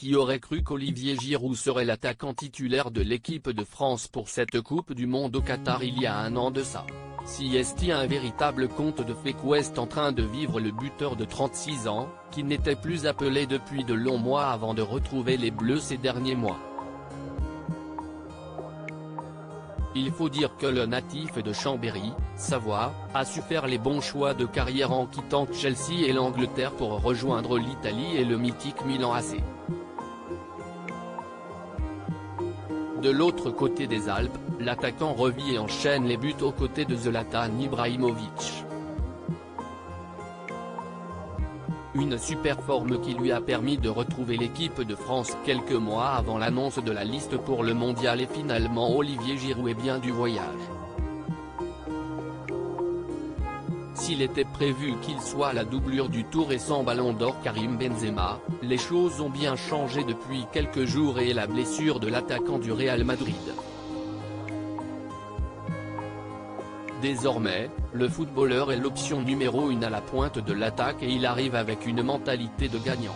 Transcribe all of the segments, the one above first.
Qui aurait cru qu'Olivier Giroud serait l'attaquant titulaire de l'équipe de France pour cette Coupe du Monde au Qatar il y a un an de ça. Si est un véritable conte de fées qu'ouest en train de vivre le buteur de 36 ans, qui n'était plus appelé depuis de longs mois avant de retrouver les Bleus ces derniers mois. Il faut dire que le natif de Chambéry, Savoie, a su faire les bons choix de carrière en quittant Chelsea et l'Angleterre pour rejoindre l'Italie et le mythique Milan AC. De l'autre côté des Alpes, l'attaquant revit et enchaîne les buts aux côtés de Zlatan Ibrahimović. Une super forme qui lui a permis de retrouver l'équipe de France quelques mois avant l'annonce de la liste pour le mondial et finalement Olivier Giroud est bien du voyage. S'il était prévu qu'il soit la doublure du tout récent Ballon d'Or Karim Benzema, les choses ont bien changé depuis quelques jours et la blessure de l'attaquant du Real Madrid. Désormais, le footballeur est l'option numéro 1 à la pointe de l'attaque et il arrive avec une mentalité de gagnant.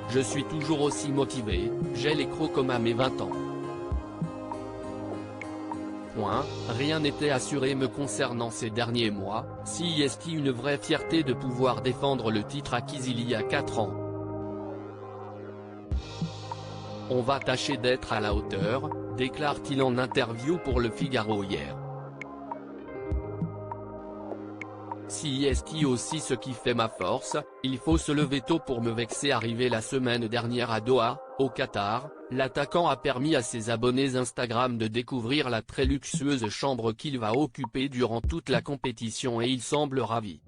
Je suis toujours aussi motivé, j'ai les crocs comme à mes 20 ans. Rien n'était assuré me concernant ces derniers mois, si est une vraie fierté de pouvoir défendre le titre acquis il y a 4 ans. On va tâcher d'être à la hauteur, déclare-t-il en interview pour Le Figaro hier. Si est aussi ce qui fait ma force, il faut se lever tôt pour me vexer. Arrivé la semaine dernière à Doha, au Qatar, l'attaquant a permis à ses abonnés Instagram de découvrir la très luxueuse chambre qu'il va occuper durant toute la compétition et il semble ravi.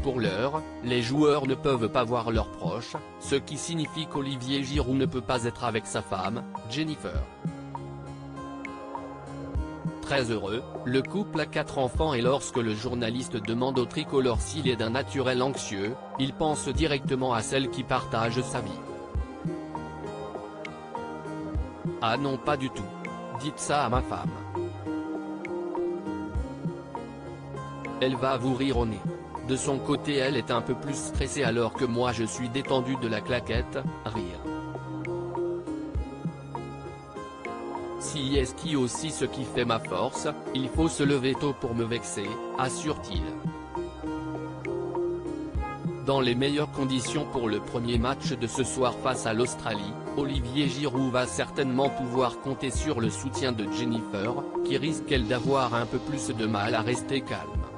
Pour l'heure, les joueurs ne peuvent pas voir leurs proches, ce qui signifie qu'Olivier Giroud ne peut pas être avec sa femme, Jennifer. Très heureux, le couple a 4 enfants et lorsque le journaliste demande au tricolore s'il est d'un naturel anxieux, il pense directement à celle qui partage sa vie. Ah non, pas du tout. Dites ça à ma femme. Elle va vous rire au nez. De son côté elle est un peu plus stressée alors que moi je suis détendu de la claquette, rire. Si est aussi ce qui fait ma force, il faut se lever tôt pour me vexer, assure-t-il. Dans les meilleures conditions pour le premier match de ce soir face à l'Australie, Olivier Giroud va certainement pouvoir compter sur le soutien de Jennifer, qui risque elle d'avoir un peu plus de mal à rester calme.